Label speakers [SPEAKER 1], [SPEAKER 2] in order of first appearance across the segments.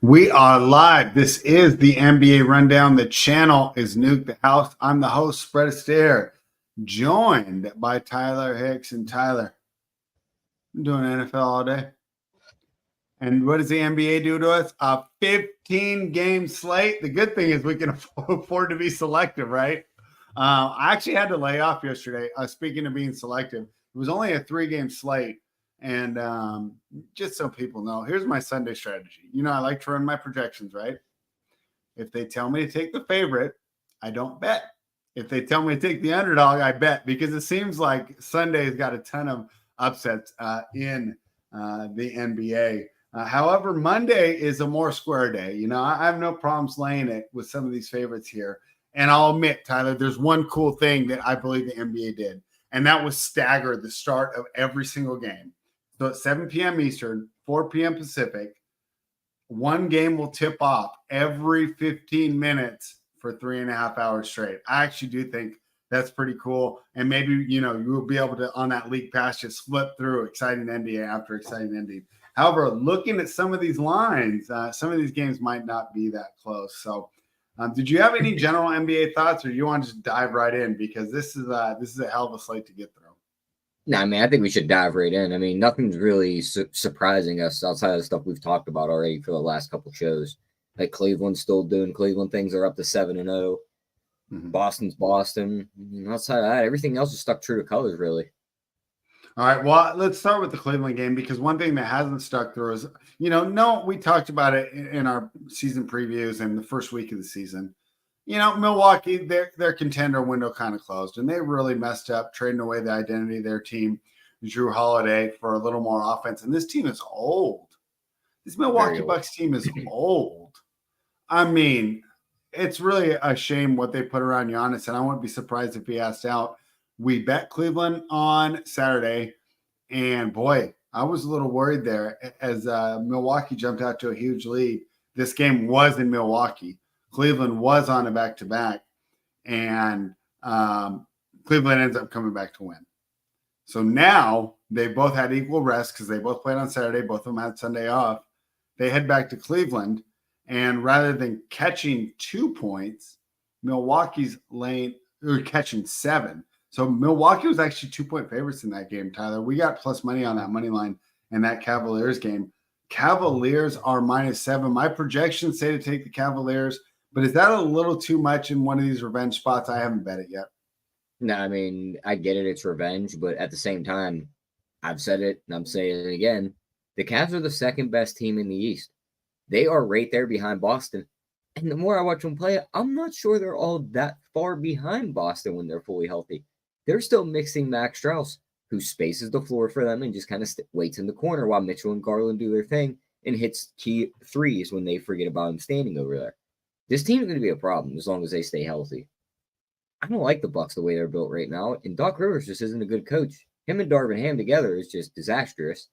[SPEAKER 1] We are live. This is the NBA Rundown. The channel is Nuke the House. I'm the host, Astaire, joined by Tyler Hicks. And Tyler, I'm doing NFL all day. And what does the NBA do to us? A 15-game slate. The good thing is we can afford to be selective, right? I actually had to lay off yesterday. Speaking of being selective, it was only a 3-game slate. And just so people know, here's my Sunday strategy. You know, I like to run my projections, right? If they tell me to take the favorite, I don't bet. If they tell me to take the underdog, I bet, because it seems like Sunday's got a ton of upsets in the NBA. However, Monday is a more square day. You know, I have no problems laying it with some of these favorites here. And I'll admit, Tyler, there's one cool thing that I believe the NBA did, and that was stagger the start of every single game. So at 7 p.m. Eastern, 4 p.m. Pacific, one game will tip off every 15 minutes for 3.5 hours straight. I actually do think that's pretty cool. And maybe, you know, you will be able to, on that league pass, just flip through exciting NBA after exciting NBA. However, looking at some of these lines, some of these games might not be that close. So did you have any general NBA thoughts, or do you want to just dive right in? Because this is a hell of a slate to get through.
[SPEAKER 2] No, I mean, I think we should dive right in. I mean, nothing's really surprising us outside of the stuff we've talked about already for the last couple shows. Like Cleveland's still doing Cleveland things. They're up to 7-0. Mm-hmm. Boston's Boston. Outside of that, everything else is stuck true to colors, really.
[SPEAKER 1] All right, well, let's start with the Cleveland game, because one thing that hasn't stuck through is, you know, we talked about it in our season previews and the first week of the season. You know, Milwaukee, their contender window kind of closed, and they really messed up trading away the identity of their team, Drew Holiday, for a little more offense. And this team is old. This Milwaukee Bucks team is old. I mean, it's really a shame what they put around Giannis, and I wouldn't be surprised if he asked out. We bet Cleveland on Saturday, and boy, I was a little worried there as Milwaukee jumped out to a huge lead. This game was in Milwaukee. Cleveland was on a back-to-back, and Cleveland ends up coming back to win. So now they both had equal rest because they both played on Saturday. Both of them had Sunday off. They head back to Cleveland, and rather than catching 2 points, Milwaukee's catching 7. So Milwaukee was actually 2-point favorites in that game, Tyler. We got plus money on that money line in that Cavaliers game. Cavaliers are -7. My projections say to take the Cavaliers. But is that a little too much in one of these revenge spots? I haven't bet it yet.
[SPEAKER 2] No, I mean, I get it. It's revenge. But at the same time, I've said it and I'm saying it again. The Cavs are the second best team in the East. They are right there behind Boston. And the more I watch them play, I'm not sure they're all that far behind Boston when they're fully healthy. They're still mixing Max Strus, who spaces the floor for them and just kind of waits in the corner while Mitchell and Garland do their thing and hits key threes when they forget about him standing over there. This team is going to be a problem as long as they stay healthy. I don't like the Bucks the way they're built right now, and Doc Rivers just isn't a good coach. Him and Darvin Ham together is just disastrous.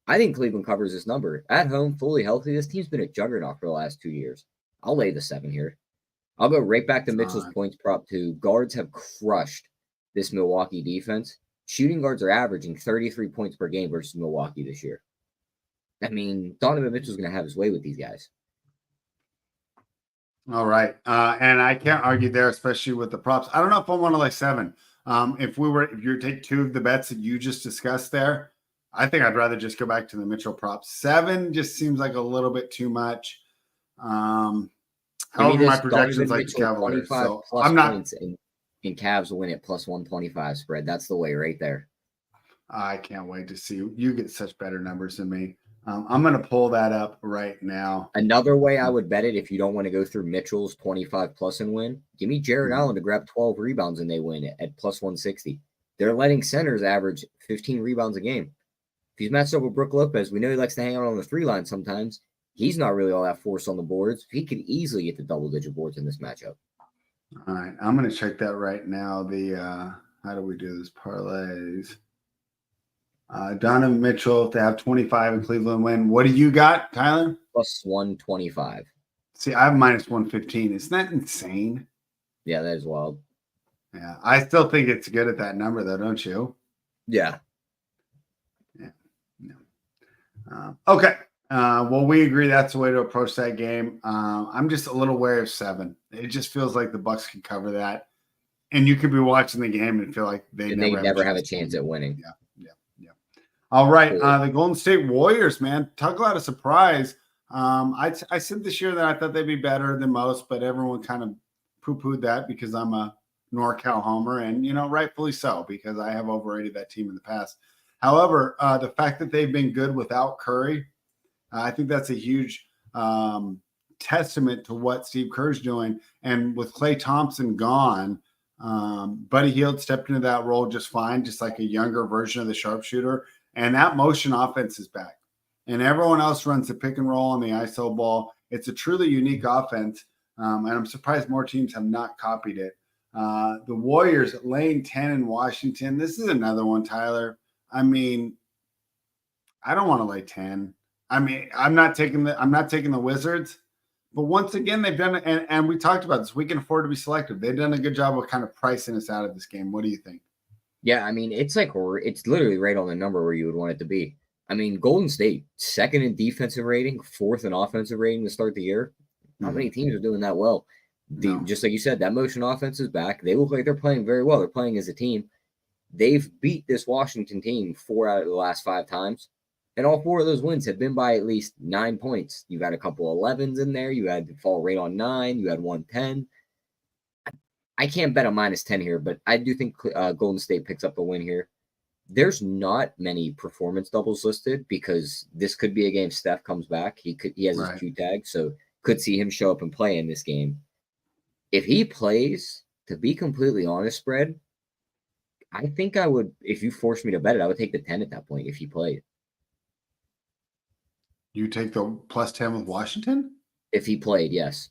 [SPEAKER 2] I think Cleveland covers this number. At home, fully healthy, this team's been a juggernaut for the last 2 years. I'll lay the 7 here. I'll go right back to Mitchell's points prop 2. Guards have crushed this Milwaukee defense. Shooting guards are averaging 33 points per game versus Milwaukee this year. I mean, Donovan Mitchell's going to have his way with these guys.
[SPEAKER 1] All right. And I can't argue there, especially with the props. I don't know if I want to lay 7. If you take 2 of the bets that you just discussed there, I think I'd rather just go back to the Mitchell props. 7 just seems like a little bit too much. However, my projections like the Cavaliers. So I'm not.
[SPEAKER 2] And Cavs win at plus 125 spread. That's the way right there.
[SPEAKER 1] I can't wait to see you get such better numbers than me. I'm going to pull that up right now.
[SPEAKER 2] Another way I would bet it, if you don't want to go through Mitchell's 25 plus and win, give me Jared Allen to grab 12 rebounds and they win at plus 160. They're letting centers average 15 rebounds a game. If he's matched up with Brook Lopez, we know he likes to hang out on the 3 line sometimes. He's not really all that force on the boards. He could easily get the double-digit boards in this matchup.
[SPEAKER 1] All right, I'm going to check that right now. How do we do this? Parlays. Donovan Mitchell to have 25 in Cleveland win. What do you got, Tyler?
[SPEAKER 2] Plus 125.
[SPEAKER 1] See, I have minus 115. Isn't that insane?
[SPEAKER 2] Yeah, that is wild.
[SPEAKER 1] Yeah, I still think it's good at that number, though, don't you?
[SPEAKER 2] Yeah.
[SPEAKER 1] Yeah. No. Okay. Well, we agree that's the way to approach that game. I'm just a little wary of 7. It just feels like the Bucks can cover that, and you could be watching the game and feel like they
[SPEAKER 2] And
[SPEAKER 1] never
[SPEAKER 2] they never have a
[SPEAKER 1] to
[SPEAKER 2] chance
[SPEAKER 1] win.
[SPEAKER 2] at winning.
[SPEAKER 1] Yeah. All right,
[SPEAKER 2] Cool.
[SPEAKER 1] the Golden State Warriors, man, talk about a surprise. I said this year that I thought they'd be better than most, but everyone kind of poo-pooed that because I'm a NorCal homer, and rightfully so, because I have overrated that team in the past. However, the fact that they've been good without Curry, I think that's a huge testament to what Steve Kerr's doing. And with Klay Thompson gone, Buddy Hield stepped into that role just fine, just like a younger version of the sharpshooter. And that motion offense is back. And everyone else runs the pick and roll on the ISO ball. It's a truly unique offense. And I'm surprised more teams have not copied it. The Warriors laying 10 in Washington. This is another one, Tyler. I mean, I don't want to lay 10. I mean, I'm not taking the Wizards, but once again, they've done it, and we talked about this. We can afford to be selective. They've done a good job of kind of pricing us out of this game. What do you think?
[SPEAKER 2] Yeah, I mean, it's literally right on the number where you would want it to be. I mean, Golden State, 2nd in defensive rating, 4th in offensive rating to start the year. Not many teams are doing that well. Just like you said, that motion offense is back. They look like they're playing very well. They're playing as a team. They've beat this Washington team 4 out of the last 5 times. And all 4 of those wins have been by at least 9 points. You've had a couple 11s in there. You had to fall right on 9. You had 110. I can't bet a -10 here, but I do think Golden State picks up a win here. There's not many performance doubles listed because this could be a game Steph comes back. He has his Q tag, so could see him show up and play in this game. If he plays, to be completely honest, spread, I think I would, if you forced me to bet it, I would take the 10 at that point if he played.
[SPEAKER 1] You take the +10 with Washington?
[SPEAKER 2] If he played, yes.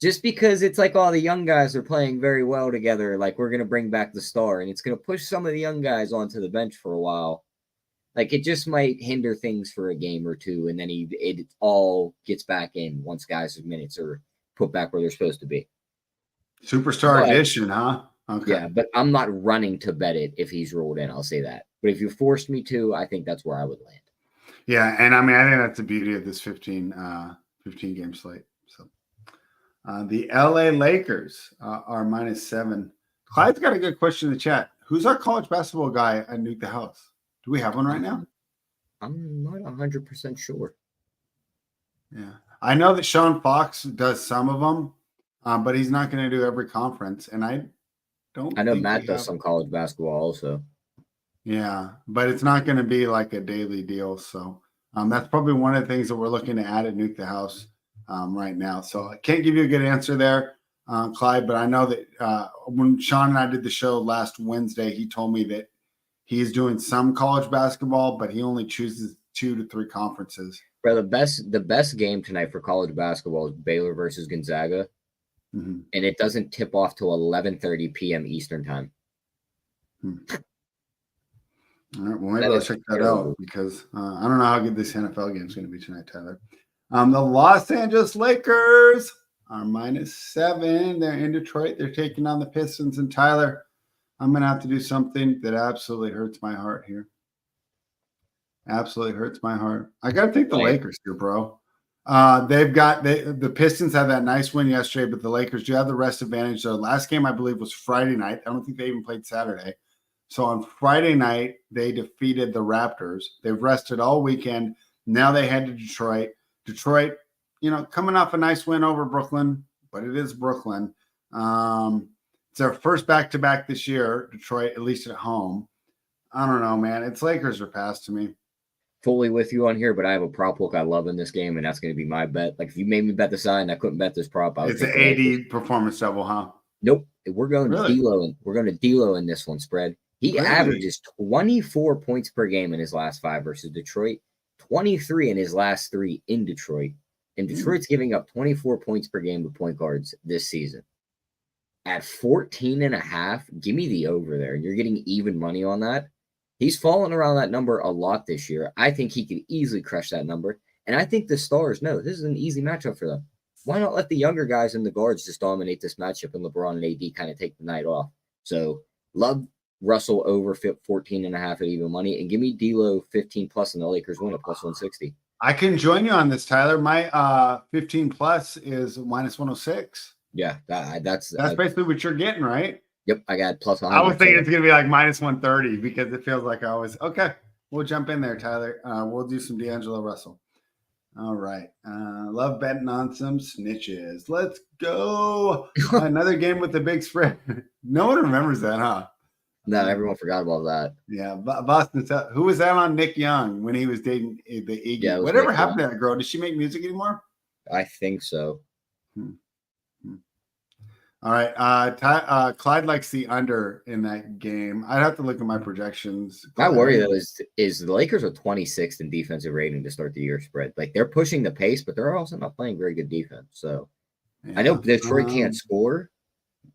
[SPEAKER 2] Just because it's like all the young guys are playing very well together. Like, we're going to bring back the star, and it's going to push some of the young guys onto the bench for a while. Like, it just might hinder things for a game or two, and then it all gets back in once guys' minutes are put back where they're supposed to be.
[SPEAKER 1] Superstar edition, huh? Okay.
[SPEAKER 2] Yeah, but I'm not running to bet it if he's rolled in. I'll say that. But if you forced me to, I think that's where I would land.
[SPEAKER 1] Yeah, and I mean, I think that's the beauty of this 15 game slate. So the LA Lakers are -7. Clyde's got a good question in the chat. Who's our college basketball guy at Nuke the House? Do we have one right now?
[SPEAKER 2] I'm not 100% sure.
[SPEAKER 1] Yeah, I know that Sean Fox does some of them, but he's not going to do every conference. And I
[SPEAKER 2] know Matt does some college basketball also.
[SPEAKER 1] Yeah, but it's not going to be like a daily deal. So that's probably one of the things that we're looking to add at Nuke the House right now. So I can't give you a good answer there, Clyde, but I know that when Sean and I did the show last Wednesday, he told me that he's doing some college basketball, but he only chooses 2 to 3 conferences.
[SPEAKER 2] Bro, the best game tonight for college basketball is Baylor versus Gonzaga, and it doesn't tip off till 11:30 p.m. Eastern time.
[SPEAKER 1] All right, well, maybe I'll check that out because I don't know how good this NFL game is going to be tonight, Tyler. The Los Angeles Lakers are -7. They're in Detroit. They're taking on the Pistons. And Tyler, I'm going to have to do something that absolutely hurts my heart here. Absolutely hurts my heart. I got to take the Lakers here, bro. The Pistons had that nice win yesterday, but the Lakers do have the rest advantage. Their last game, I believe, was Friday night. I don't think they even played Saturday. So on Friday night, they defeated the Raptors. They've rested all weekend. Now they head to Detroit. Detroit, coming off a nice win over Brooklyn, but it is Brooklyn. It's their first back-to-back this year, Detroit, at least at home. I don't know, man. It's Lakers or pass to me.
[SPEAKER 2] Fully with you on here, but I have a prop hook I love in this game, and that's going to be my bet. Like, if you made me bet the side and I couldn't bet this prop, I would.
[SPEAKER 1] It's an AD performance double, huh?
[SPEAKER 2] Nope. We're going to D'Lo. We're going to D'Lo in this one spread. He averages 24 points per game in his last 5 versus Detroit, 23 in his last 3 in Detroit. And Detroit's giving up 24 points per game to point guards this season. At 14.5, give me the over there. You're getting even money on that. He's fallen around that number a lot this year. I think he could easily crush that number. And I think the Stars know this is an easy matchup for them. Why not let the younger guys and the guards just dominate this matchup and LeBron and AD kind of take the night off? So love Russell over 14.5 at even money, and give me D'Lo 15 plus and the Lakers win at +160.
[SPEAKER 1] I can join you on this, Tyler. My 15 plus is minus 106.
[SPEAKER 2] Yeah, that's
[SPEAKER 1] basically what you're getting, right?
[SPEAKER 2] Yep, I got plus 100.
[SPEAKER 1] I was thinking it's going to be like minus 130 because it feels like I always, okay, we'll jump in there, Tyler. We'll do some D'Angelo Russell. All right. Love betting on some snitches. Let's go. Another game with the big spread. No one remembers that, huh?
[SPEAKER 2] No, everyone forgot about that.
[SPEAKER 1] Yeah. Boston. Who was that on Nick Young when he was dating the Iggy?
[SPEAKER 2] Yeah,
[SPEAKER 1] whatever
[SPEAKER 2] Nick
[SPEAKER 1] happened
[SPEAKER 2] Young.
[SPEAKER 1] to that girl? Did she make music anymore?
[SPEAKER 2] I think so.
[SPEAKER 1] All right. Clyde likes the under in that game. I'd have to look at my projections.
[SPEAKER 2] My worry though is the Lakers are 26th in defensive rating to start the year spread. Like they're pushing the pace, but they're also not playing very good defense. So I know Detroit can't score,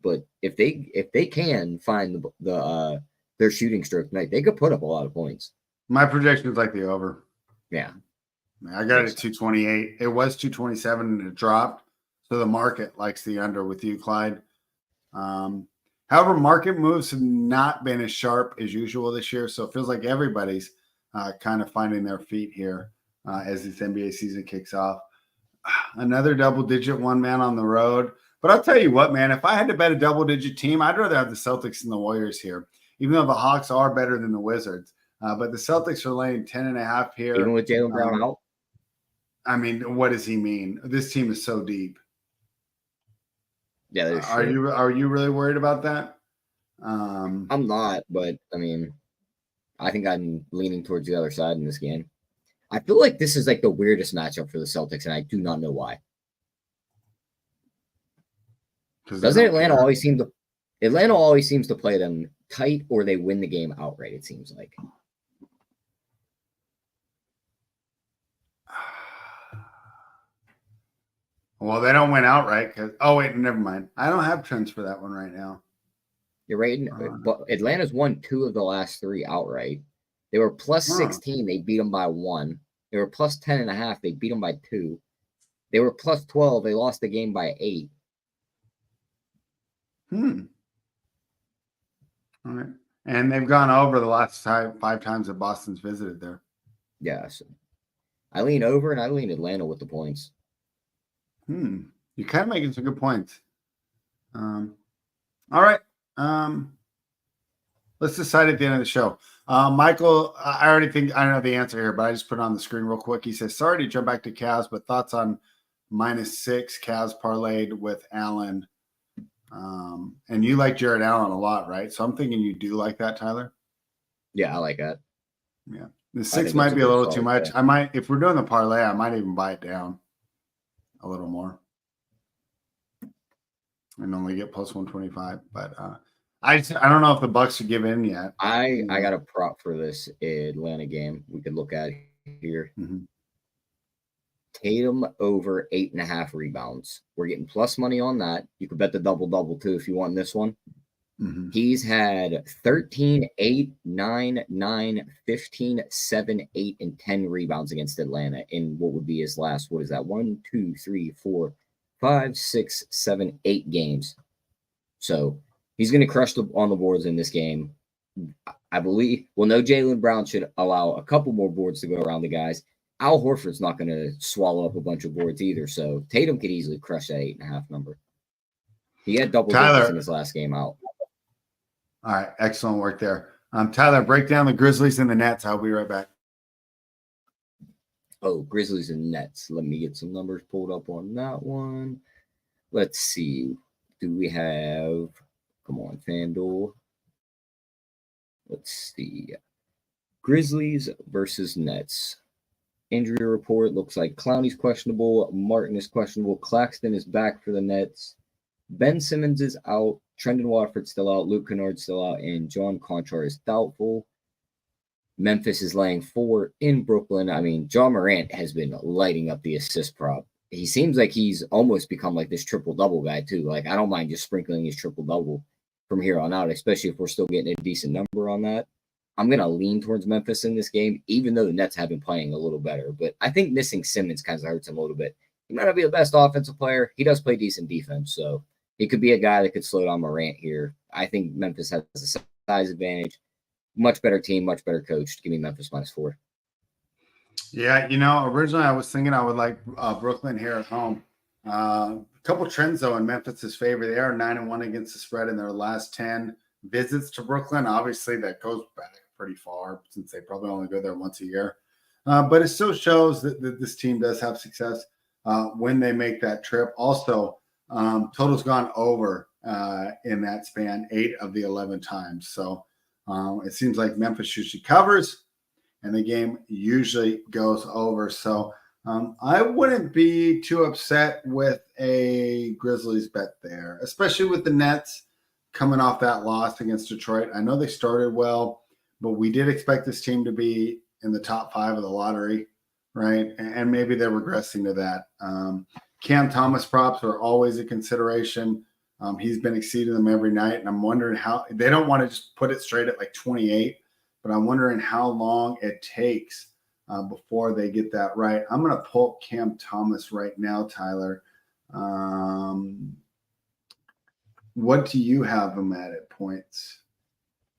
[SPEAKER 2] but if they can find their shooting stroke tonight, they could put up a lot of points.
[SPEAKER 1] My projection is like the over.
[SPEAKER 2] Yeah.
[SPEAKER 1] I got it at 228. It was 227 and it dropped. So the market likes the under with you, Clyde. However, market moves have not been as sharp as usual this year. So it feels like everybody's kind of finding their feet here as this NBA season kicks off. Another double-digit one-man on the road. But I'll tell you what, man, if I had to bet a double-digit team, I'd rather have the Celtics than the Warriors here, even though the Hawks are better than the Wizards. But the Celtics are laying 10.5 here.
[SPEAKER 2] Even with Jaylen Brown out?
[SPEAKER 1] I mean, what does he mean? This team is so deep.
[SPEAKER 2] Yeah,
[SPEAKER 1] are you really worried about that?
[SPEAKER 2] I'm not, but I mean, I think I'm leaning towards the other side in this game. I feel like this is like the weirdest matchup for the Celtics, and I do not know why. Doesn't Atlanta always seem to play them tight, or they win the game outright? It seems like.
[SPEAKER 1] Well, they don't win outright because. Oh wait, never mind. I don't have trends for that one right now.
[SPEAKER 2] You're right, but Atlanta's won 2 of the last 3 outright. They were plus 16. They beat them by 1. They were plus 10.5. They beat them by 2. They were plus 12. They lost the game by 8.
[SPEAKER 1] All right, and they've gone over the last 5 times that Boston's visited there.
[SPEAKER 2] Yeah, so I lean over and I lean Atlanta with the points.
[SPEAKER 1] You're kind of making some good points. All right. Let's decide at the end of the show. Michael, I already think I know the answer here, but I just put it on the screen real quick. He says, sorry to jump back to Cavs, but thoughts on -6 Cavs parlayed with Allen. And you like Jared Allen a lot, right? So I'm thinking you do like that, Tyler.
[SPEAKER 2] Yeah, I like that.
[SPEAKER 1] Yeah. The 6 might be a little too much. I might, if we're doing the parlay, I might even buy it down a little more and only get plus 125. But I don't know if the Bucks should give in yet.
[SPEAKER 2] I got a prop for this Atlanta game we could look at here. Tatum over 8.5 rebounds. We're getting plus money on that. You could bet the double too if you want this one. He's had 13, 8, 9, 9, 15, 7, 8, and 10 rebounds against Atlanta in what would be his last, 1, 2, 3, 4, 5, 6, 7, 8 games. So he's going to crush on the boards in this game. I believe, no, Jaylen Brown should allow a couple more boards to go around the guys. Al Horford's not going to swallow up a bunch of boards either. So Tatum could easily crush that 8.5 number. He had double digits in his last game out.
[SPEAKER 1] All right. Excellent work there. Tyler, break down the Grizzlies and the Nets. I'll be right back.
[SPEAKER 2] Oh, Grizzlies and Nets. Let me get some numbers pulled up on that one. Let's see. Do we have, come on, FanDuel. Let's see. Grizzlies versus Nets. Injury report looks like Clowney's questionable. Martin is questionable. Claxton is back for the Nets. Ben Simmons is out. Trendon Watford's still out. Luke Kennard's still out. And John Conchar is doubtful. Memphis is laying 4 in Brooklyn. I mean, John Morant has been lighting up the assist prop. He seems like he's almost become like this triple-double guy, too. Like, I don't mind just sprinkling his triple-double from here on out, especially if we're still getting a decent number on that. I'm going to lean towards Memphis in this game, even though the Nets have been playing a little better. But I think missing Simmons kind of hurts him a little bit. He might not be the best offensive player. He does play decent defense, so he could be a guy that could slow down Morant here. I think Memphis has a size advantage. Much better team, much better coach. Give me Memphis -4.
[SPEAKER 1] Yeah, originally I was thinking I would like Brooklyn here at home. A couple trends though in Memphis's favor. They are 9-1 against the spread in their last 10 visits to Brooklyn. Obviously, that goes back pretty far since they probably only go there once a year. But it still shows that this team does have success when they make that trip. Also, total's gone over in that span 8 of the 11 times. So it seems like Memphis usually covers, and the game usually goes over. So I wouldn't be too upset with a Grizzlies bet there, especially with the Nets coming off that loss against Detroit. I know they started well, but we did expect this team to be in the top 5 of the lottery, right? And maybe they're regressing to that. Cam Thomas props are always a consideration. He's been exceeding them every night, and I'm wondering how they don't want to just put it straight at like 28, but I'm wondering how long it takes before they get that right. I'm going to pull Cam Thomas right now, Tyler. What do you have him at points?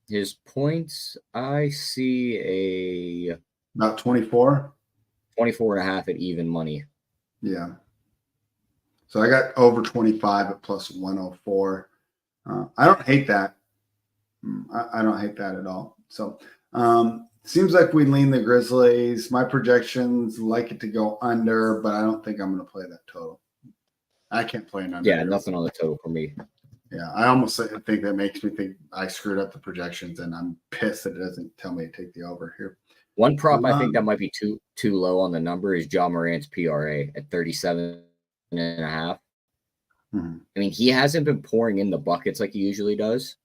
[SPEAKER 2] His points, I see
[SPEAKER 1] About 24?
[SPEAKER 2] 24.5 at even money.
[SPEAKER 1] Yeah. So I got over 25 at plus 104. I don't hate that. I don't hate that at all. So seems like we lean the Grizzlies. My projections like it to go under, but I don't think I'm going to play that total. I can't play an under.
[SPEAKER 2] Yeah, nothing on the total for me.
[SPEAKER 1] Yeah, I almost think that makes me think I screwed up the projections, and I'm pissed that it doesn't tell me to take the over here.
[SPEAKER 2] One prop I think that might be too low on the number is Ja Morant's PRA at 37.5.
[SPEAKER 1] Mm-hmm.
[SPEAKER 2] I mean, he hasn't been pouring in the buckets like he usually does,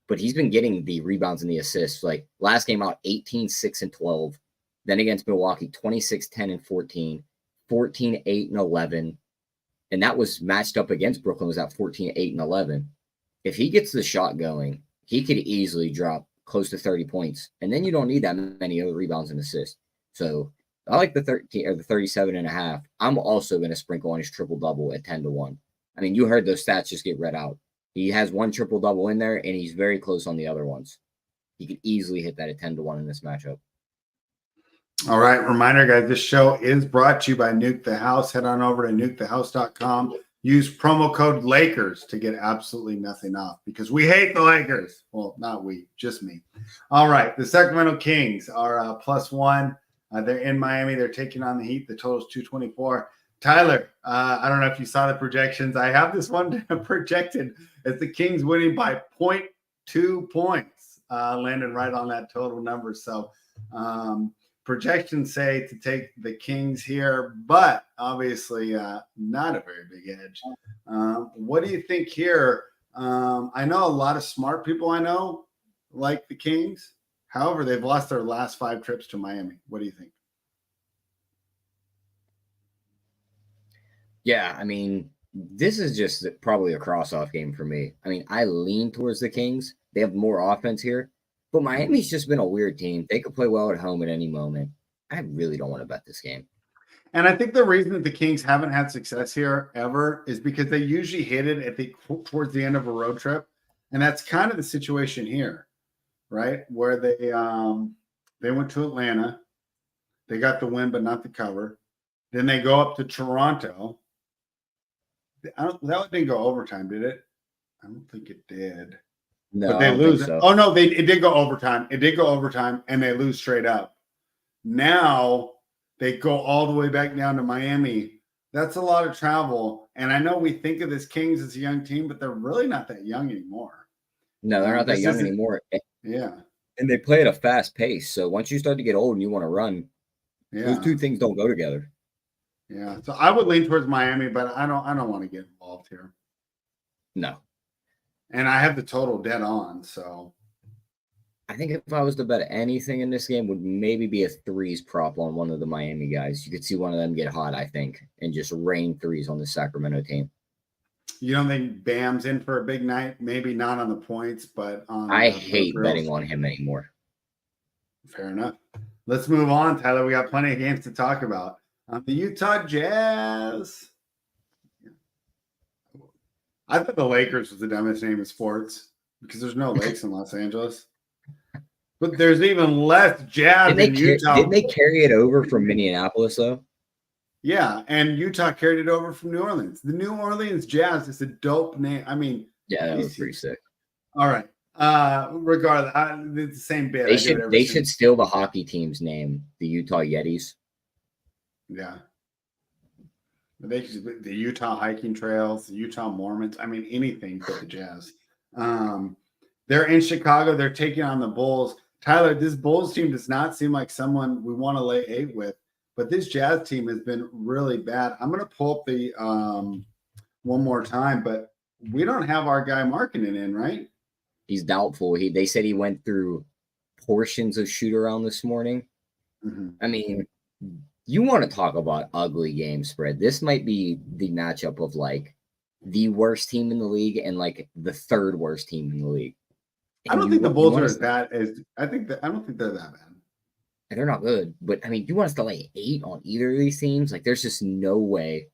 [SPEAKER 2] but he's been getting the rebounds and the assists. Like last game out, 18, 6, and 12. Then against Milwaukee, 26, 10, and 14, 14, 8, and 11. And that was matched up against Brooklyn, was at 14, 8, and 11. If he gets the shot going, he could easily drop close to 30 points. And then you don't need that many other rebounds and assists. So I like the 13 or the 37.5. I'm also going to sprinkle on his triple-double at 10-1. I mean, you heard those stats just get read out. He has one triple-double in there, and he's very close on the other ones. He could easily hit that at 10-1 in this matchup.
[SPEAKER 1] All right. Reminder, guys, this show is brought to you by Nuke the House. Head on over to nukethehouse.com. Use promo code Lakers to get absolutely nothing off because we hate the Lakers. Well, not we, just me. All right. The Sacramento Kings are +1. They're in Miami. They're taking on the Heat. The total is 224. Tyler, I don't know if you saw the projections. I have this one projected as the Kings winning by 0.2 points, landing right on that total number. So projections say to take the Kings here, but obviously not a very big edge. What do you think here? I know a lot of smart people I know like the Kings. However, they've lost their last 5 trips to Miami. What do you think?
[SPEAKER 2] Yeah, I mean, this is just probably a cross-off game for me. I mean, I lean towards the Kings. They have more offense here. But Miami's just been a weird team. They could play well at home at any moment. I really don't want to bet this game.
[SPEAKER 1] And I think the reason that the Kings haven't had success here ever is because they usually hit it towards the end of a road trip. And that's kind of the situation here, right? Where they went to Atlanta. They got the win, but not the cover. Then they go up to Toronto. That didn't go overtime, did it? I don't think it did.
[SPEAKER 2] No,
[SPEAKER 1] but they lose. So. Oh no, it did go overtime. It did go overtime, and they lose straight up. Now they go all the way back down to Miami. That's a lot of travel. And I know we think of this Kings as a young team, but they're really not that young anymore.
[SPEAKER 2] No, they're not that young anymore.
[SPEAKER 1] Yeah.
[SPEAKER 2] And they play at a fast pace. So once you start to get old and you want to run, those two things don't go together.
[SPEAKER 1] Yeah. So I would lean towards Miami, but I don't want to get involved here.
[SPEAKER 2] No.
[SPEAKER 1] And I have the total dead on, so
[SPEAKER 2] I think if I was to bet anything in this game, would maybe be a threes prop on one of the Miami guys. You could see one of them get hot, I think, and just rain threes on the Sacramento team.
[SPEAKER 1] You don't think Bam's in for a big night? Maybe not on the points, but on
[SPEAKER 2] I hate betting on him anymore.
[SPEAKER 1] Fair enough. Let's move on, Tyler. We got plenty of games to talk about. The Utah Jazz. I thought the Lakers was the dumbest name in sports because there's no lakes in Los Angeles. But there's even less Jazz in Utah.
[SPEAKER 2] Didn't they carry it over from Minneapolis, though?
[SPEAKER 1] Yeah, and Utah carried it over from New Orleans. The New Orleans Jazz is a dope name. I mean,
[SPEAKER 2] yeah, that was pretty sick.
[SPEAKER 1] All right. Regardless, it's the same bit.
[SPEAKER 2] They should steal the hockey team's name, the Utah Yetis.
[SPEAKER 1] Yeah. The Utah hiking trails, the Utah Mormons. I mean, anything but the Jazz. They're in Chicago. They're taking on the Bulls. Tyler, this Bulls team does not seem like someone we want to lay 8 with, but this Jazz team has been really bad. I'm going to pull up the one more time, but we don't have our guy Markkanen in, right?
[SPEAKER 2] He's doubtful. They said he went through portions of shoot around this morning. Mm-hmm. I mean, you want to talk about ugly game spread. This might be the matchup of like the worst team in the league and like the third worst team in the league. And
[SPEAKER 1] I don't think the Bulls are as bad as I don't think they're that bad.
[SPEAKER 2] And they're not good, but I mean, you want us to lay 8 on either of these teams? Like, there's just no way.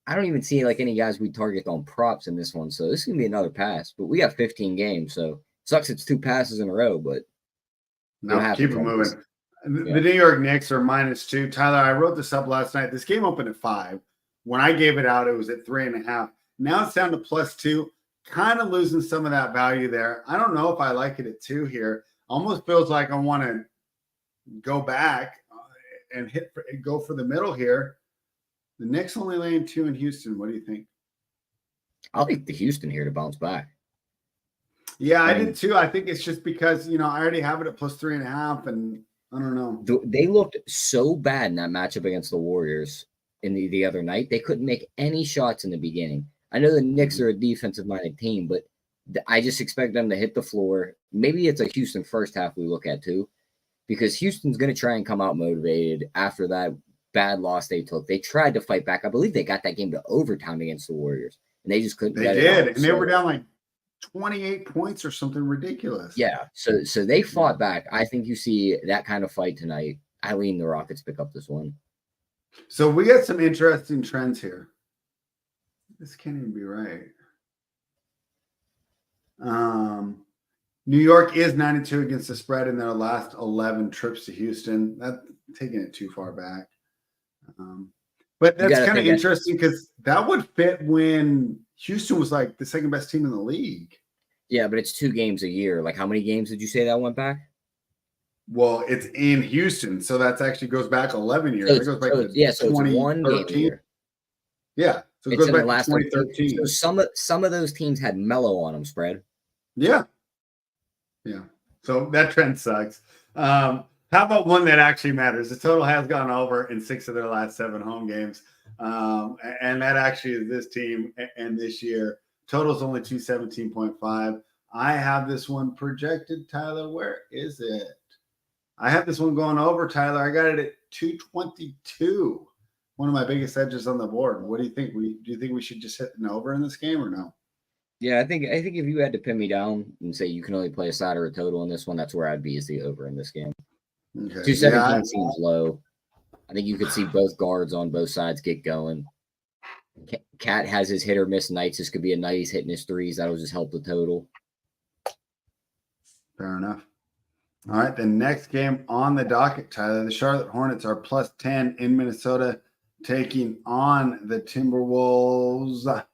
[SPEAKER 2] I don't even see like any guys we target on props in this one, so this is gonna be another pass. But we got 15 games, so sucks. It's 2 passes in a row, but
[SPEAKER 1] no, keep it moving. The New York Knicks are -2. Tyler, I wrote this up last night. This game opened at 5. When I gave it out, it was at 3.5. Now it's down to +2. Kind of losing some of that value there. I don't know if I like it at 2 here. Almost feels like I want to go back and go for the middle here. The Knicks only laying 2 in Houston. What do you think?
[SPEAKER 2] I'll take the Houston here to bounce back.
[SPEAKER 1] Yeah, I did too. I think it's just because, I already have it at +3.5, and I don't know.
[SPEAKER 2] They looked so bad in that matchup against the Warriors in the other night. They couldn't make any shots in the beginning. I know the Knicks are a defensive-minded team, but I just expect them to hit the floor. Maybe it's a Houston first half we look at too, because Houston's going to try and come out motivated after that bad loss they took. They tried to fight back. I believe they got that game to overtime against the Warriors, and they just couldn't.
[SPEAKER 1] They did, and they were down like 28 points or something ridiculous.
[SPEAKER 2] Yeah, so they fought back. I think you see that kind of fight tonight. I lean the Rockets pick up this one.
[SPEAKER 1] So we got some interesting trends here. This can't even be right. New York is 9-2 against the spread in their last 11 trips to Houston. That's taking it too far back. But that's kind of interesting because that would fit when Houston was like the second best team in the league.
[SPEAKER 2] Yeah, but it's 2 games a year. Like, how many games did you say that went back?
[SPEAKER 1] Well, it's in Houston, so that actually goes back 11 years.
[SPEAKER 2] So it's 1 game a year.
[SPEAKER 1] Yeah, so it goes back to 2013.
[SPEAKER 2] So some of those teams had Melo on them spread.
[SPEAKER 1] Yeah. So that trend sucks. How about one that actually matters? The total has gone over in 6 of their last 7 home games. And that actually is this team and this year. Total's only 217.5. I have this one projected, Tyler. Where is it? I have this one going over, Tyler. I got it at 222. One of my biggest edges on the board. What do you think? Do you think we should just hit an over in this game or no?
[SPEAKER 2] Yeah, I think if you had to pin me down and say you can only play a side or a total in this one, that's where I'd be, is the over in this game. Okay. 217 seems low. I think you could see both guards on both sides get going. Cat has his hit or miss nights. This could be a night he's hitting his threes. That'll just help the total.
[SPEAKER 1] Fair enough. All right, the next game on the docket, Tyler. The Charlotte Hornets are +10 in Minnesota, taking on the Timberwolves.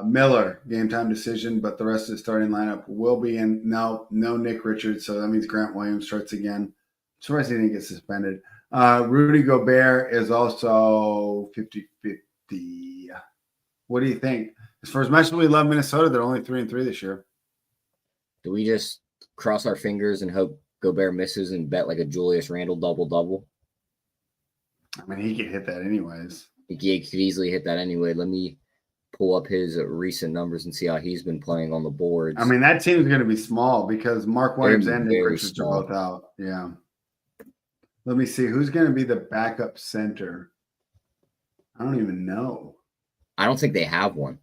[SPEAKER 1] Miller, game time decision, but the rest of the starting lineup will be in. No Nick Richards, so that means Grant Williams starts again. I'm surprised he didn't get suspended. Rudy Gobert is also 50-50. What do you think? As far as much as we love Minnesota, they're only 3-3 this year.
[SPEAKER 2] Do we just cross our fingers and hope Gobert misses and bet like a Julius Randle double-double?
[SPEAKER 1] I mean, he could hit that anyways.
[SPEAKER 2] He could easily hit that anyway. Let me pull up his recent numbers and see how he's been playing on the boards.
[SPEAKER 1] I mean, that team's going to be small because Mark Williams and Nick Richards are both out. Yeah. Let me see. Who's going to be the backup center? I don't even know.
[SPEAKER 2] I don't think they have one.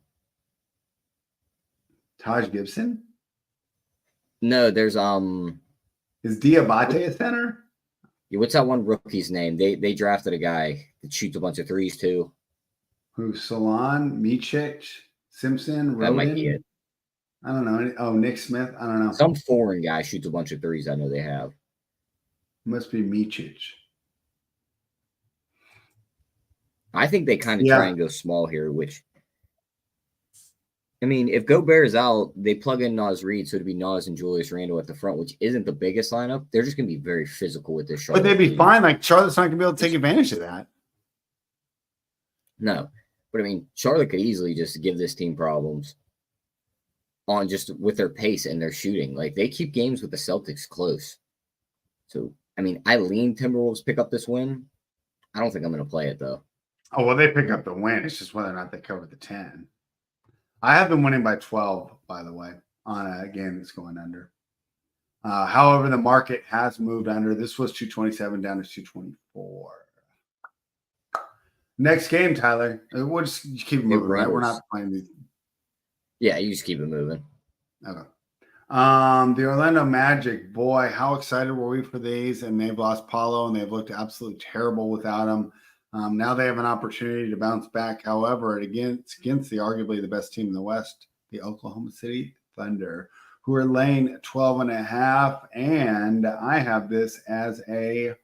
[SPEAKER 1] Taj Gibson?
[SPEAKER 2] No, there's
[SPEAKER 1] Is Diabate a center?
[SPEAKER 2] Yeah, what's that one rookie's name? They drafted a guy that shoots a bunch of threes too.
[SPEAKER 1] Who? Salon, Micic, Simpson, Rodin?
[SPEAKER 2] That might be it.
[SPEAKER 1] I don't know. Nick Smith. I don't know.
[SPEAKER 2] Some foreign guy shoots a bunch of threes. I know they have.
[SPEAKER 1] Must be Micic.
[SPEAKER 2] I think they kind of try and go small here, which, I mean, if Gobert is out, they plug in Naz Reid, so it'd be Naz and Julius Randle at the front, which isn't the biggest lineup. They're just going to be very physical with this Charlotte.
[SPEAKER 1] But they'd be fine. Like, Charlotte's not going to be able to take advantage of that.
[SPEAKER 2] No. But, I mean, Charlotte could easily just give this team problems on just with their pace and their shooting. Like, they keep games with the Celtics close. So, I mean, I lean Timberwolves pick up this win. I don't think I'm going to play it, though.
[SPEAKER 1] Oh, well, they pick up the win. It's just whether or not they cover the 10. I have them winning by 12, by the way, on a game that's going under. However, the market has moved under. This was 227 down to 224. Next game, Tyler. We'll just keep it moving, right? We're not playing these.
[SPEAKER 2] Yeah, you just keep it moving.
[SPEAKER 1] Okay. The Orlando Magic, boy, how excited were we for these? And they've lost Paulo, and they've looked absolutely terrible without him. Now they have an opportunity to bounce back. However, it's against the arguably the best team in the West, the Oklahoma City Thunder, who are laying 12.5. And I have this as a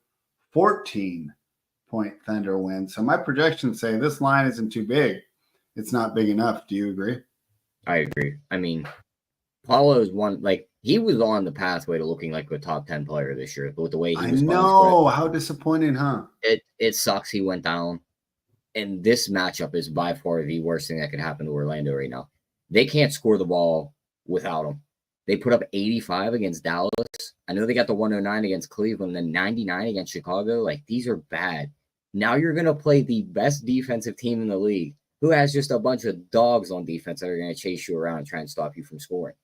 [SPEAKER 1] 14-point Thunder win. So my projections say this line isn't too big. It's not big enough. Do you agree?
[SPEAKER 2] I agree. I mean, Paulo is one, like, he was on the pathway to looking like a top 10 player this year, but with the way he was.
[SPEAKER 1] I know. How disappointing, huh?
[SPEAKER 2] It sucks he went down. And this matchup is by far the worst thing that could happen to Orlando right now. They can't score the ball without him. They put up 85 against Dallas. I know they got the 109 against Cleveland, then 99 against Chicago. Like, these are bad. Now you're going to play the best defensive team in the league, who has just a bunch of dogs on defense that are going to chase you around and try and stop you from scoring.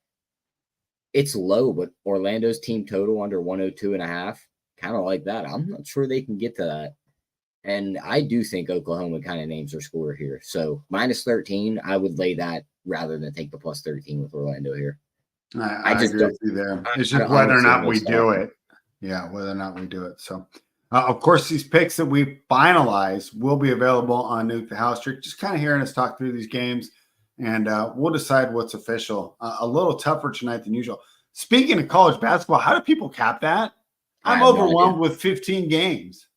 [SPEAKER 2] It's low, but Orlando's team total under 102.5, kind of like that. I'm not sure they can get to that. And I do think Oklahoma kind of names their score here. So minus 13, I would lay that rather than take the plus 13 with Orlando here.
[SPEAKER 1] I just agree with you there. It's just whether or not we do it. Yeah, whether or not we do it. So, of course, these picks that we finalize will be available on Nuke the House Trick. Just kind of hearing us talk through these games. And we'll decide what's official. A little tougher tonight than usual. Speaking of college basketball, how do people cap that? I'm overwhelmed with 15 games.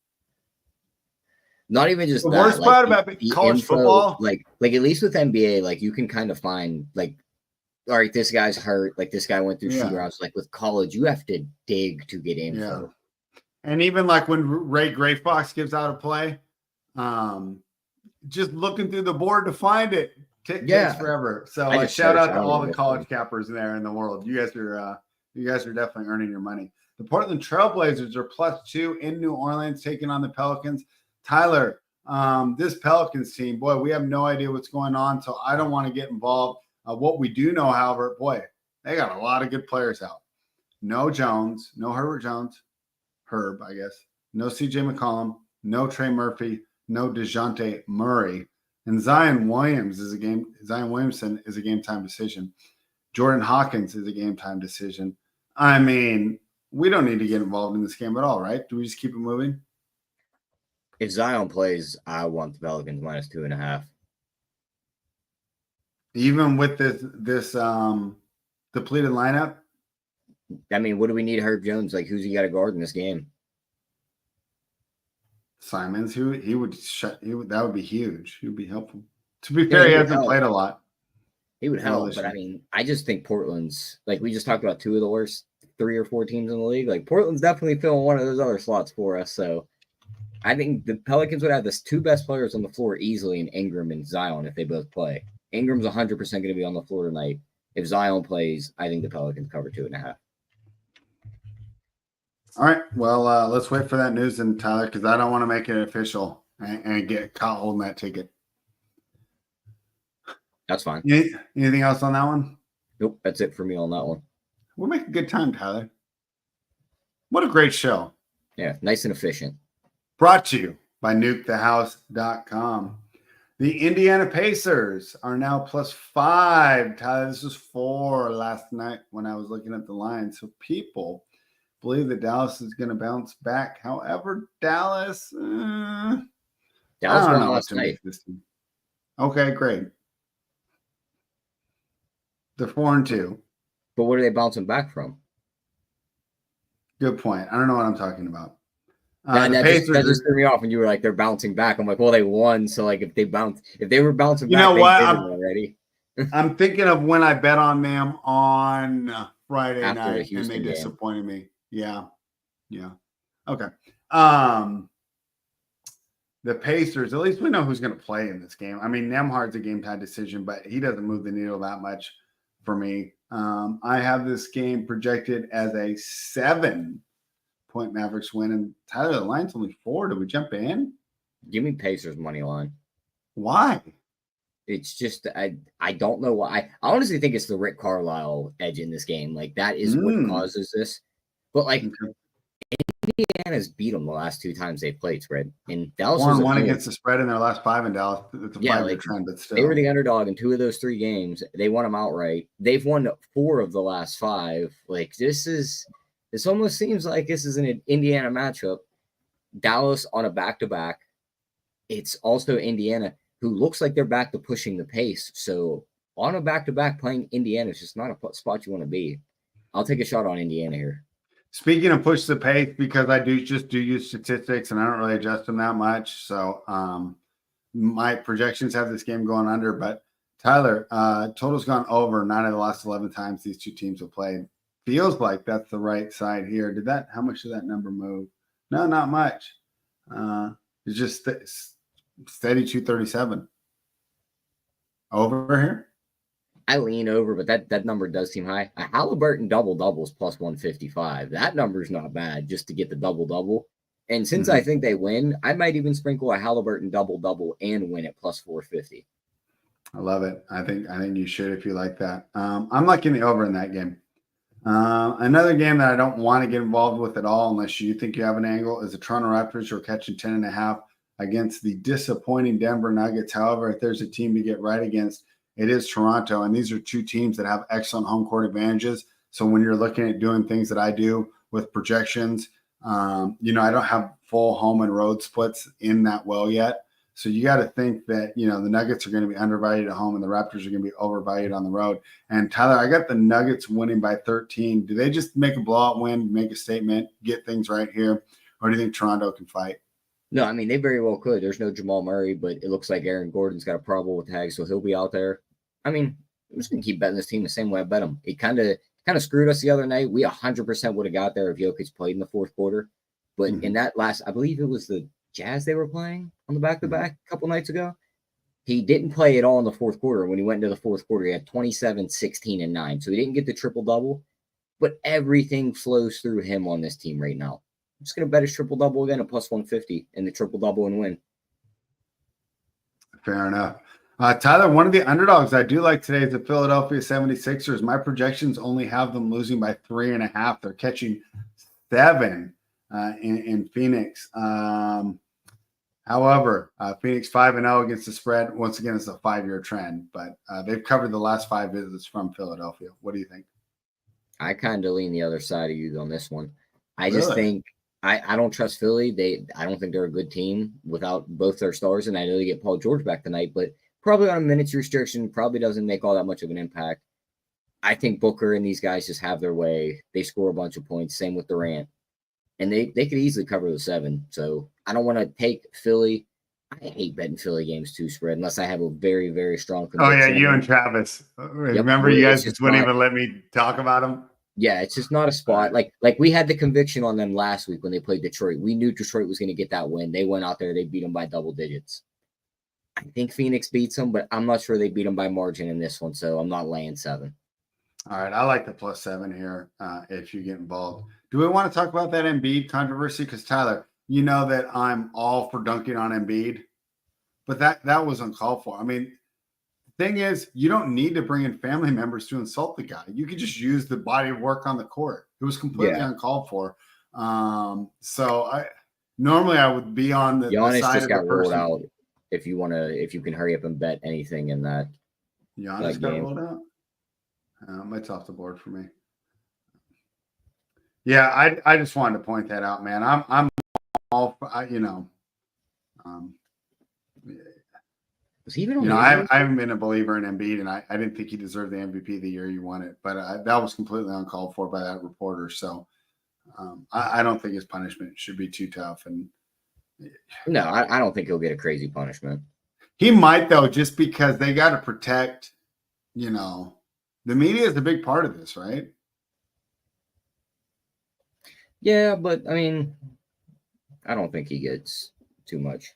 [SPEAKER 2] Not even just
[SPEAKER 1] the
[SPEAKER 2] that.
[SPEAKER 1] Worst part about college football,
[SPEAKER 2] like at least with NBA, like you can kind of find like, all right, this guy's hurt. Like this guy went through shoot outs. Like with college, you have to dig to get info.
[SPEAKER 1] Yeah. And even like when Ray Grayfox gives out a play, just looking through the board to find it. Takes forever. So shout out to all the college cappers there in the world. You guys are definitely earning your money. The Portland Trailblazers are +2 in New Orleans taking on the Pelicans. Tyler, this Pelicans team, boy, we have no idea what's going on, so I don't want to get involved. What we do know, however, boy, they got a lot of good players out. No Jones, no Herbert Jones, Herb, I guess. No CJ McCollum, no Trey Murphy, no DeJounte Murray. And Zion Williamson is a game time decision. Jordan Hawkins is a game time decision. I mean, we don't need to get involved in this game at all, right? Do we just keep it moving?
[SPEAKER 2] If Zion plays, I want the Pelicans -2.5.
[SPEAKER 1] Even with this depleted lineup?
[SPEAKER 2] I mean, what do we need Herb Jones? Like, who's he got to guard in this game?
[SPEAKER 1] Simons, that would be huge. He would be helpful. To be fair, he hasn't played a lot.
[SPEAKER 2] He would help, but I mean, I just think Portland's, like we just talked about, 2 of the worst 3 or 4 teams in the league. Like Portland's definitely filling one of those other slots for us. So I think the Pelicans would have the 2 best players on the floor easily in Ingram and Zion if they both play. Ingram's 100% going to be on the floor tonight. If Zion plays, I think the Pelicans cover 2.5.
[SPEAKER 1] All right. Well, let's wait for that news then, Tyler, because I don't want to make it official and get caught holding that ticket.
[SPEAKER 2] That's fine.
[SPEAKER 1] Anything else on that one?
[SPEAKER 2] Nope. That's it for me on that one.
[SPEAKER 1] We'll make a good time, Tyler. What a great show.
[SPEAKER 2] Yeah. Nice and efficient.
[SPEAKER 1] Brought to you by nukethehouse.com. The Indiana Pacers are now +5. Tyler, this was 4 last night when I was looking at the line. So people believe that Dallas is going to bounce back. However, Dallas
[SPEAKER 2] won last night.
[SPEAKER 1] Okay, great. They're 4-2.
[SPEAKER 2] But what are they bouncing back from?
[SPEAKER 1] Good point. I don't know what I'm talking about.
[SPEAKER 2] That just threw me off when you were like, they're bouncing back. I'm like, well, they won. So, like, if they were bouncing back,
[SPEAKER 1] know what?
[SPEAKER 2] They did it already.
[SPEAKER 1] I'm thinking of when I bet on them on Friday
[SPEAKER 2] After
[SPEAKER 1] night, and they
[SPEAKER 2] game.
[SPEAKER 1] disappointed me. Yeah. Okay. The Pacers, at least we know who's going to play in this game. I mean, Nembhard's a game-time decision, but he doesn't move the needle that much for me. I have this game projected as a 7-point Mavericks win, and Tyler, the line's only 4. Do we jump in?
[SPEAKER 2] Give me Pacers money line.
[SPEAKER 1] Why?
[SPEAKER 2] It's just I don't know why. I honestly think it's the Rick Carlisle edge in this game. Like, that is what causes this. But, like, Indiana's beat them the last 2 times they've played spread. And Dallas was
[SPEAKER 1] 1-1 against the spread in their last 5 in Dallas. It's a 5-year trend, but still.
[SPEAKER 2] They were the underdog in 2 of those 3 games. They won them outright. They've won 4 of the last 5. Like, this almost seems like this is an Indiana matchup. Dallas on a back-to-back. It's also Indiana, who looks like they're back to pushing the pace. So on a back-to-back, playing Indiana is just not a spot you want to be. I'll take a shot on Indiana here.
[SPEAKER 1] Speaking of push the pace, because I do use statistics and I don't really adjust them that much. So my projections have this game going under. But Tyler, total's gone over 9 of the last 11 times these 2 teams have played. Feels like that's the right side here. How much did that number move? No, not much. It's just steady 237. Over here?
[SPEAKER 2] I lean over, but that number does seem high. A Halliburton double-doubles plus 155. That number's not bad just to get the double-double. And since I think they win, I might even sprinkle a Halliburton double-double and win at plus 450.
[SPEAKER 1] I love it. I think you should if you like that. I'm liking the over in that game. Another game that I don't want to get involved with at all unless you think you have an angle is the Toronto Raptors, who are catching 10.5 against the disappointing Denver Nuggets. However, if there's a team to get right against, it is Toronto, and these are 2 teams that have excellent home court advantages. So when you're looking at doing things that I do with projections, I don't have full home and road splits in that well yet. So you got to think that, the Nuggets are going to be undervalued at home and the Raptors are going to be overvalued on the road. And Tyler, I got the Nuggets winning by 13. Do they just make a blowout win, make a statement, get things right here? Or do you think Toronto can fight?
[SPEAKER 2] No, I mean, they very well could. There's no Jamal Murray, but it looks like Aaron Gordon's got a problem with tags, so he'll be out there. I mean, I'm just going to keep betting this team the same way I bet them. It kind of screwed us the other night. We 100% would have got there if Jokic played in the 4th quarter. But in that last, I believe it was the Jazz they were playing on the back-to-back a couple nights ago. He didn't play at all in the 4th quarter. When he went into the 4th quarter, he had 27, 16, and 9. So he didn't get the triple-double. But everything flows through him on this team right now. I'm just going to bet his triple-double again at plus 150 and the triple-double and win.
[SPEAKER 1] Fair enough. Tyler, one of the underdogs I do like today is the Philadelphia 76ers. My projections only have them losing by 3.5. They're catching 7 in Phoenix. However, Phoenix 5-0 against the spread. Once again, it's a 5-year trend, but they've covered the last 5 visits from Philadelphia. What do you think?
[SPEAKER 2] I kind of lean the other side of you on this one. I just think I don't trust Philly. I don't think they're a good team without both their stars, and I know they get Paul George back tonight, but probably on a minutes restriction, probably doesn't make all that much of an impact. I think Booker and these guys just have their way. They score a bunch of points. Same with Durant. And they could easily cover the 7. So I don't want to take Philly. I hate betting Philly games too spread unless I have a very, very strong conviction.
[SPEAKER 1] Oh, yeah, you and Travis. Remember, you guys just wouldn't even let me talk about them?
[SPEAKER 2] Yeah, it's just not a spot. Like we had the conviction on them last week when they played Detroit. We knew Detroit was going to get that win. They went out there. They beat them by double digits. I think Phoenix beats them, but I'm not sure they beat them by margin in this one, so I'm not laying 7.
[SPEAKER 1] All right, I like the plus 7 here if you get involved. Do we want to talk about that Embiid controversy? Because, Tyler, you know that I'm all for dunking on Embiid, but that was uncalled for. I mean, the thing is, you don't need to bring in family members to insult the guy. You could just use the body of work on the court. It was completely uncalled for. So normally I would be on the side
[SPEAKER 2] just
[SPEAKER 1] of
[SPEAKER 2] got
[SPEAKER 1] the person.
[SPEAKER 2] rolled out. If you can hurry up and bet anything in that.
[SPEAKER 1] Giannis got rolled out. It's off the board for me. Yeah, I just wanted to point that out, man. I'm all, the
[SPEAKER 2] Was he even on
[SPEAKER 1] You
[SPEAKER 2] the
[SPEAKER 1] know,
[SPEAKER 2] injury?
[SPEAKER 1] I haven't been a believer in Embiid, and I didn't think he deserved the MVP the year he won it, but that was completely uncalled for by that reporter. So I don't think his punishment should be too tough. And
[SPEAKER 2] No, I don't think he'll get a crazy punishment.
[SPEAKER 1] he might, though, just because they got to protect, you know, the media is a big part of this, right?
[SPEAKER 2] Yeah, but I mean, I don't think he gets too much.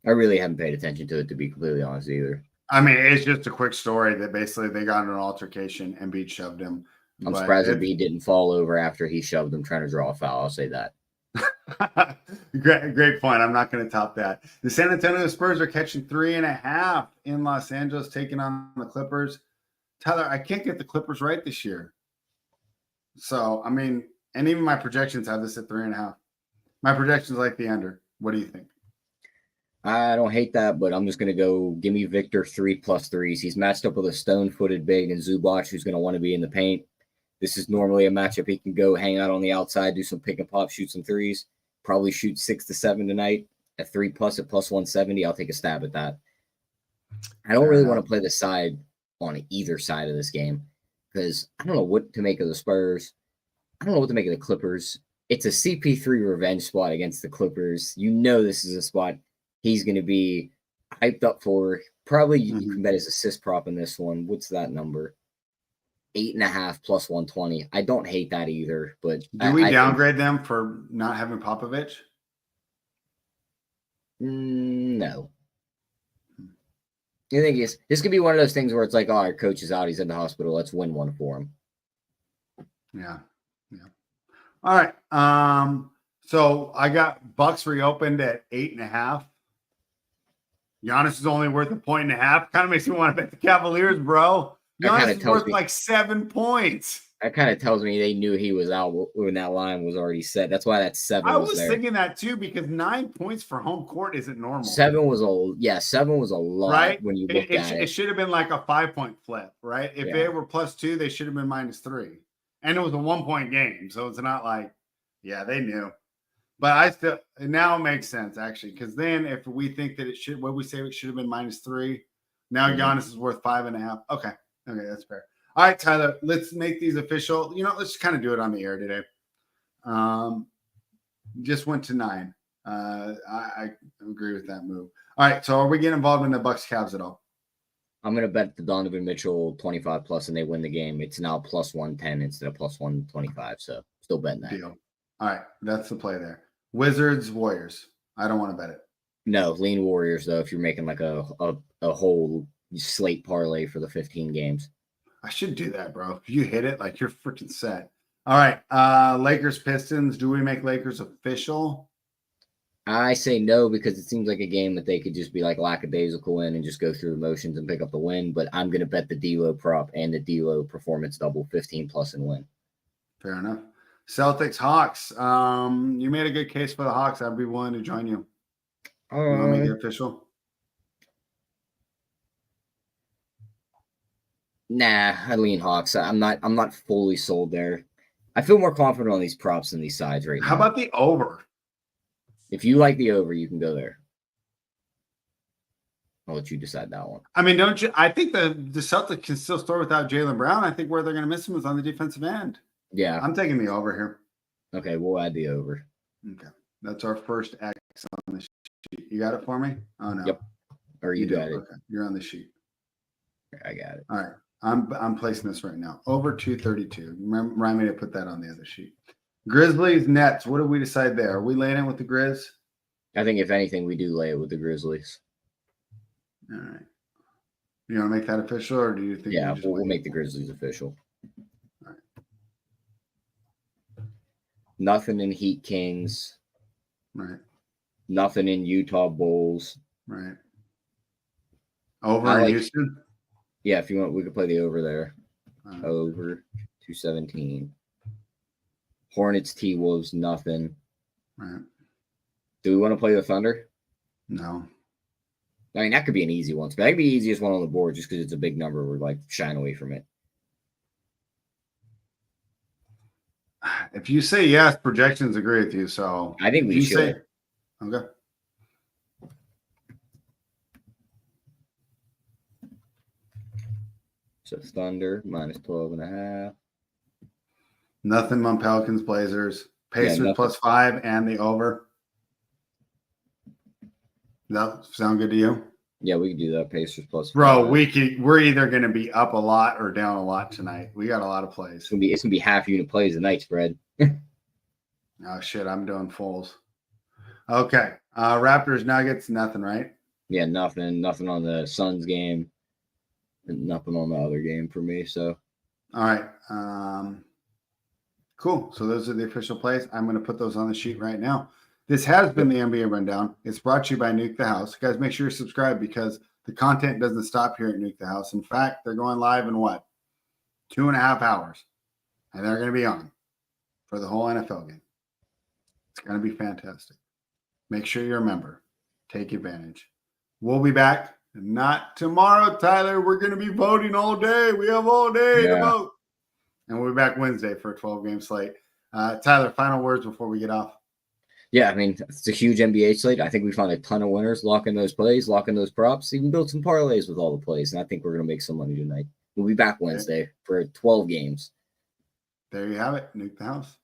[SPEAKER 2] I really haven't paid attention to it, to be completely honest, either.
[SPEAKER 1] I mean, it's just a quick story that basically they got in an altercation and Embiid shoved him.
[SPEAKER 2] I'm surprised Embiid didn't fall over after he shoved him trying to draw a foul. I'll say that.
[SPEAKER 1] Great point. I'm not going to top that. The San Antonio Spurs are catching 3.5 in Los Angeles, taking on the Clippers. Tyler, I can't get the Clippers right this year. So, I mean, and even my projections have this at 3.5. My projections like the under. What do you think?
[SPEAKER 2] I don't hate that, but I'm just going to go give me Victor 3+3s. He's matched up with a stone-footed big and Zubac, who's going to want to be in the paint. This is normally a matchup he can go hang out on the outside, do some pick and pop, shoot some threes. Probably shoot 6 to 7 tonight at 3+ at +170. I'll take a stab at that. I don't really want to play the side on either side of this game because I don't know what to make of the Spurs. I don't know what to make of the Clippers. It's a CP3 revenge spot against the Clippers. You know this is a spot he's going to be hyped up for. Probably you can bet his assist prop in this one. What's that number? 8.5 +120. I don't hate that either. But
[SPEAKER 1] do we downgrade them for not having Popovich?
[SPEAKER 2] No. The thing is, this could be one of those things where it's like, oh, our coach is out. He's in the hospital. Let's win one for him.
[SPEAKER 1] Yeah. All right. So I got Bucks reopened at 8.5. Giannis is only worth 1.5. Kind of makes me want to bet the Cavaliers, bro. Giannis is worth like 7 points.
[SPEAKER 2] That kind of tells me they knew he was out when that line was already set. That's why that 7
[SPEAKER 1] I
[SPEAKER 2] was there.
[SPEAKER 1] thinking that too because 9 points for home court isn't normal.
[SPEAKER 2] 7 was a lot,
[SPEAKER 1] right?
[SPEAKER 2] When you look at it.
[SPEAKER 1] It should have been like a 5-point flip, right? If they were +2, they should have been -3. And it was a 1-point game. So it's not like, yeah, they knew. But it now makes sense, actually, because then if we think that it should have been -3, now Giannis is worth 5.5. Okay, that's fair. All right, Tyler, let's make these official. Let's kind of do it on the air today. Just went to 9. I agree with that move. All right, so are we getting involved in the BucksCavs at all?
[SPEAKER 2] I'm going to bet the Donovan Mitchell 25+ and they win the game. It's now +110 instead of +125, so still betting that.
[SPEAKER 1] Deal. All right, that's the play there. Wizards, Warriors. I don't want to bet it.
[SPEAKER 2] No, lean Warriors, though, if you're making like a whole slate parlay for the 15 games.
[SPEAKER 1] I should do that, bro. If you hit it, like you're freaking set. All right, Lakers, Pistons. Do we make Lakers official?
[SPEAKER 2] I say no because it seems like a game that they could just be like lackadaisical in and just go through the motions and pick up the win. But I'm going to bet the D-Lo prop and the D-Lo performance double 15+ and win.
[SPEAKER 1] Fair enough. Celtics, Hawks. You made a good case for the Hawks. I'd be willing to join you. You want to make it official?
[SPEAKER 2] Nah, I lean Hawks. I'm not fully sold there. I feel more confident on these props than these sides right now.
[SPEAKER 1] How about the over?
[SPEAKER 2] If you like the over, you can go there. I'll let you decide that one.
[SPEAKER 1] I mean, don't you? I think the Celtics can still score without Jaylen Brown. I think where they're going to miss him is on the defensive end.
[SPEAKER 2] Yeah.
[SPEAKER 1] I'm taking the over here.
[SPEAKER 2] Okay, we'll add the over.
[SPEAKER 1] Okay. That's our first X on the sheet. You got it for me? Oh, no.
[SPEAKER 2] Yep. Or you got it.
[SPEAKER 1] Okay. You're on the sheet.
[SPEAKER 2] I got it.
[SPEAKER 1] All right. I'm placing this right now. Over 232. Remind me to put that on the other sheet. Grizzlies, Nets. What do we decide there? Are we laying in with the Grizz?
[SPEAKER 2] I think if anything, we do lay it with the Grizzlies.
[SPEAKER 1] All right. You want to make that official, or do you think?
[SPEAKER 2] Yeah, we'll make the Grizzlies official.
[SPEAKER 1] All right.
[SPEAKER 2] Nothing in Heat Kings.
[SPEAKER 1] Right.
[SPEAKER 2] Nothing in Utah Bulls.
[SPEAKER 1] Right. Over in Houston?
[SPEAKER 2] Yeah, if you want, we could play the over there. Over 217. Hornets, T-Wolves, nothing.
[SPEAKER 1] Right.
[SPEAKER 2] Do we want to play the Thunder?
[SPEAKER 1] No.
[SPEAKER 2] I mean, that could be an easy one. That could be the easiest one on the board just because it's a big number. We're like shying away from it.
[SPEAKER 1] If you say yes, projections agree with you. So
[SPEAKER 2] I think we should.
[SPEAKER 1] Okay.
[SPEAKER 2] So Thunder -12.5.
[SPEAKER 1] Nothing on Pelicans, Blazers. Pacers
[SPEAKER 2] nothing.
[SPEAKER 1] +5 and the over. That sound good to you?
[SPEAKER 2] Yeah, we can do that. Pacers +5.
[SPEAKER 1] Bro, we're either going to be up a lot or down a lot tonight. We got a lot of plays.
[SPEAKER 2] It's gonna be half unit plays a night spread.
[SPEAKER 1] Oh shit, I'm doing fulls. Okay, Raptors Nuggets, nothing, right?
[SPEAKER 2] Yeah, nothing on the Suns game, and nothing on the other game for me. So,
[SPEAKER 1] all right, cool. So those are the official plays. I'm going to put those on the sheet right now. This has been the NBA Rundown. It's brought to you by Nuke the House. Guys, make sure you're subscribed because the content doesn't stop here at Nuke the House. In fact, they're going live in what? 2.5 hours. And they're going to be on for the whole NFL game. It's going to be fantastic. Make sure you're a member. Take advantage. We'll be back. Not tomorrow, Tyler. We're going to be voting all day. We have all day to vote. And we'll be back Wednesday for a 12-game slate. Tyler, final words before we get off.
[SPEAKER 2] Yeah, I mean, it's a huge NBA slate. I think we found a ton of winners, locking those plays, locking those props, even build some parlays with all the plays. And I think we're going to make some money tonight. We'll be back Wednesday for 12 games.
[SPEAKER 1] There you have it. Nuke the House.